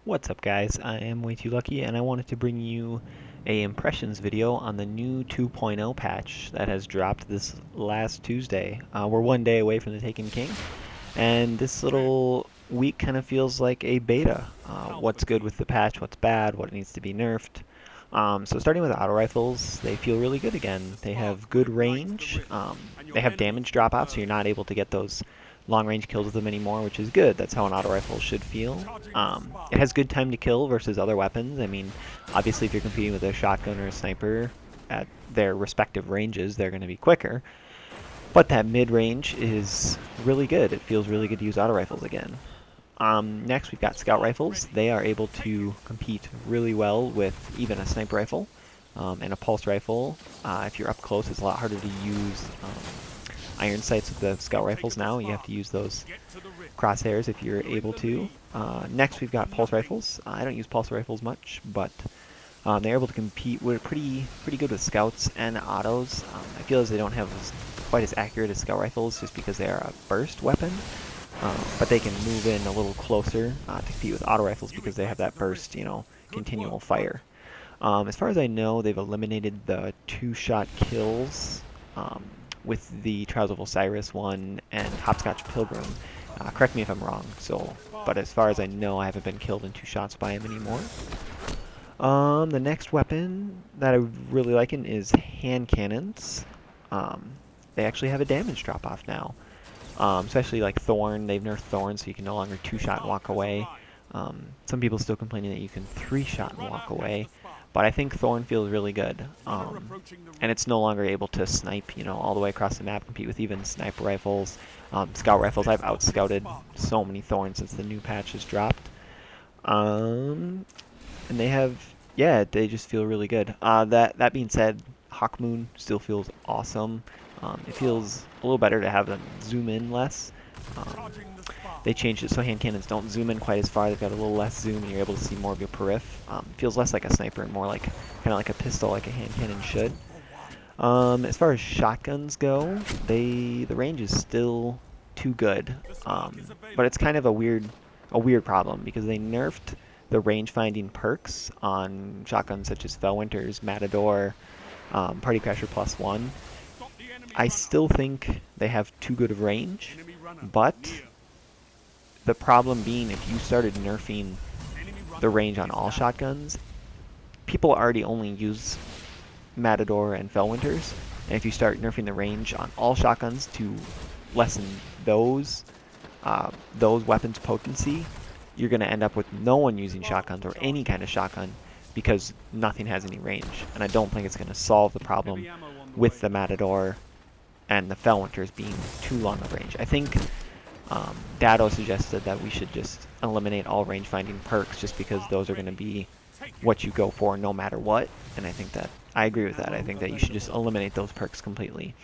What's up guys, I am Way Too Lucky and I wanted to bring you a impressions video on the new 2.0 patch that has dropped this last Tuesday. We're one day away from the Taken King, and this little week kind of feels like a beta. What's good with the patch, what's bad, what needs to be nerfed. So starting with auto rifles, they feel really good again. They have good range, they have damage drop off, so you're not able to get those long range kills with them anymore, which is good. That's how an auto rifle should feel. It has good time to kill versus other weapons. I mean, obviously if you're competing with a shotgun or a sniper at their respective ranges, they're going to be quicker. But that mid-range is really good. It feels really good to use auto rifles again. Next, we've got scout rifles. They are able to compete really well with even a sniper rifle and a pulse rifle. If you're up close, it's a lot harder to use iron sights with the scout rifles now. You have to use those crosshairs if you're able to. Next, we've got pulse rifles. I don't use pulse rifles much, but they're able to compete with pretty good with scouts and autos. I feel as they don't have quite as accurate as scout rifles just because they are a burst weapon. But they can move in a little closer to compete with auto rifles because they have that burst, continual fire. As far as I know, they've eliminated the two-shot kills with the Trials of Osiris one and Hopscotch Pilgrim. Correct me if I'm wrong. But as far as I know, I haven't been killed in two shots by him anymore. The next weapon that I really like is hand cannons. They actually have a damage drop-off now. Especially like Thorn, they've nerfed Thorn so you can no longer two-shot and walk away. Some people still complaining that you can three-shot and walk away, but I think Thorn feels really good. And it's no longer able to snipe, all the way across the map, compete with even sniper rifles, scout rifles. I've out-scouted so many Thorns since the new patch has dropped. And they have, yeah, they just feel really good. That being said, Hawkmoon still feels awesome. It feels a little better to have them zoom in less. They changed it so hand cannons don't zoom in quite as far. They've got a little less zoom, and you're able to see more of your periph. Feels less like a sniper and more like kind of like a pistol, like a hand cannon should. As far as shotguns go, the range is still too good, but it's kind of a weird problem because they nerfed the range finding perks on shotguns such as Felwinter's, Matador, Party Crasher +1. I still think they have too good of range, but the problem being if you started nerfing the range on all shotguns, people already only use Matador and Felwinters, and if you start nerfing the range on all shotguns to lessen those weapons' potency, you're going to end up with no one using shotguns or any kind of shotgun because nothing has any range, and I don't think it's going to solve the problem with the Matador and the Felwinters being too long of range. I think Dado suggested that we should just eliminate all range finding perks just because those are going to be what you go for no matter what, and I agree with that. I think that you should just eliminate those perks completely.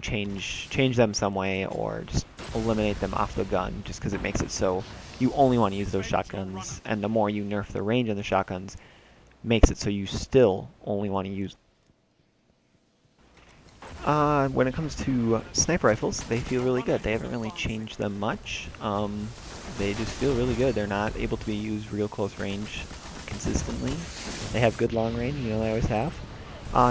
Change them some way, or just eliminate them off the gun just because it makes it so you only want to use those shotguns, and the more you nerf the range on the shotguns makes it so you still only want to use. When it comes to sniper rifles, they feel really good. They haven't really changed them much. They just feel really good. They're not able to be used real close range consistently. They have good long range, they always have.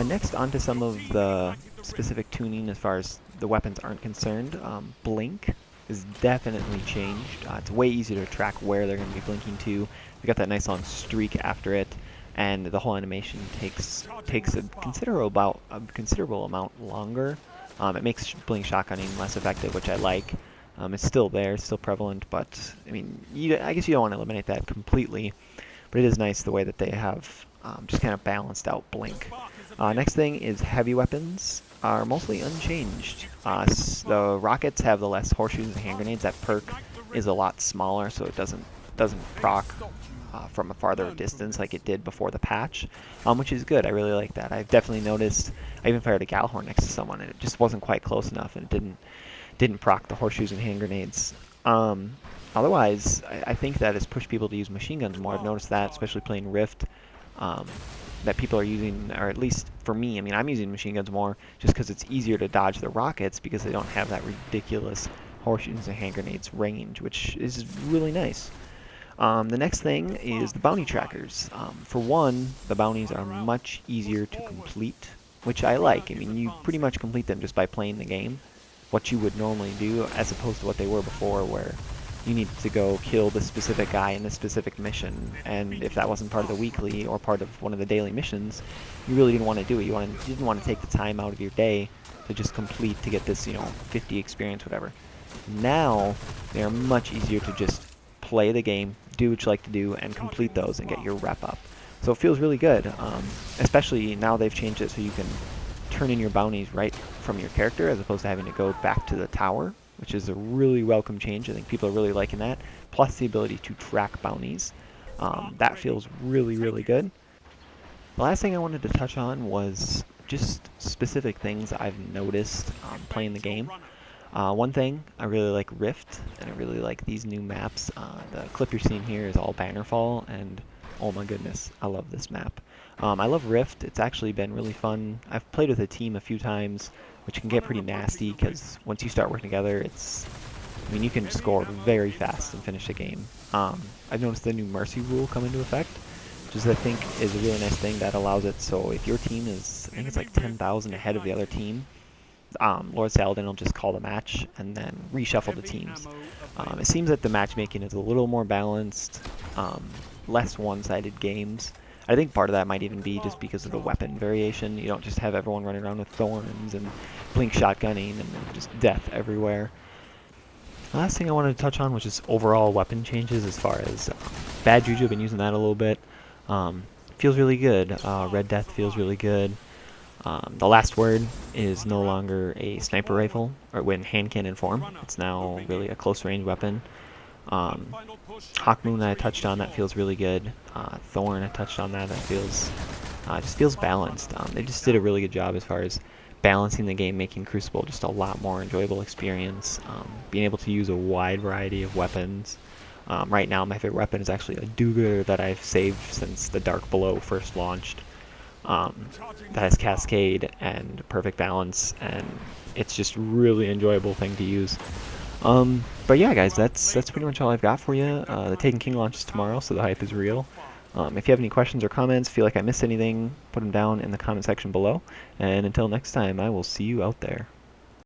Next, onto some of the specific tuning as far as the weapons aren't concerned. Blink is definitely changed. It's way easier to track where they're going to be blinking to. They got that nice long streak after it, and the whole animation takes a considerable amount longer. It makes blink shotgunning less effective, which I like. It's still there, it's still prevalent, but I mean, I guess you don't want to eliminate that completely. But it is nice the way that they have just kind of balanced out blink. Next thing is heavy weapons are mostly unchanged. The rockets have the less horseshoes and hand grenades. That perk is a lot smaller, so it doesn't proc from a farther distance like it did before the patch, which is good. I really like that. I've definitely noticed. I even fired a Gjallarhorn next to someone, and it just wasn't quite close enough, and it didn't proc the horseshoes and hand grenades. Otherwise, I think that has pushed people to use machine guns more. I've noticed that, especially playing Rift, that people are using, or at least for me, I mean, I'm using machine guns more just because it's easier to dodge the rockets because they don't have that ridiculous horseshoes and hand grenades range, which is really nice. The next thing is the bounty trackers. For one, the bounties are much easier to complete, which I like. I mean, you pretty much complete them just by playing the game, what you would normally do, as opposed to what they were before, where you needed to go kill this specific guy in this specific mission, and if that wasn't part of the weekly or part of one of the daily missions, you really didn't want to do it. You didn't want to take the time out of your day to just complete to get this, 50 experience, whatever. Now, they are much easier to just play the game, do what you like to do, and complete those and get your rep up. So it feels really good, especially now they've changed it so you can turn in your bounties right from your character as opposed to having to go back to the tower, which is a really welcome change. I think people are really liking that. Plus the ability to track bounties. That feels really, really good. The last thing I wanted to touch on was just specific things I've noticed playing the game. One thing, I really like Rift, and I really like these new maps. The clip you're seeing here is all Bannerfall, and oh my goodness, I love this map. I love Rift. It's actually been really fun. I've played with a team a few times, which can get pretty nasty, because once you start working together, I mean, you can score very fast and finish the game. I've noticed the new Mercy rule come into effect, which is, I think, is a really nice thing that allows it. So if your team is, I think it's like 10,000 ahead of the other team, Lord Saladin will just call the match and then reshuffle the teams. It seems that the matchmaking is a little more balanced, less one-sided games. I think part of that might even be just because of the weapon variation. You don't just have everyone running around with thorns and blink shotgunning and just death everywhere. The last thing I wanted to touch on was just overall weapon changes as far as Bad Juju. I've been using that a little bit. Feels really good. Red Death feels really good. The last word is no longer a sniper rifle or when hand cannon form. It's now really a close range weapon. Hawkmoon that I touched on, that feels really good. Thorn I touched on that feels just feels balanced. They just did a really good job as far as balancing the game, making Crucible just a lot more enjoyable experience. Being able to use a wide variety of weapons. Right now my favorite weapon is actually a do-gooder that I've saved since the Dark Below first launched. That has Cascade and Perfect Balance, and it's just really enjoyable thing to use. But yeah, guys, that's pretty much all I've got for you. The Taken King launches tomorrow, so the hype is real. If you have any questions or comments, feel like I missed anything, put them down in the comment section below. And until next time, I will see you out there.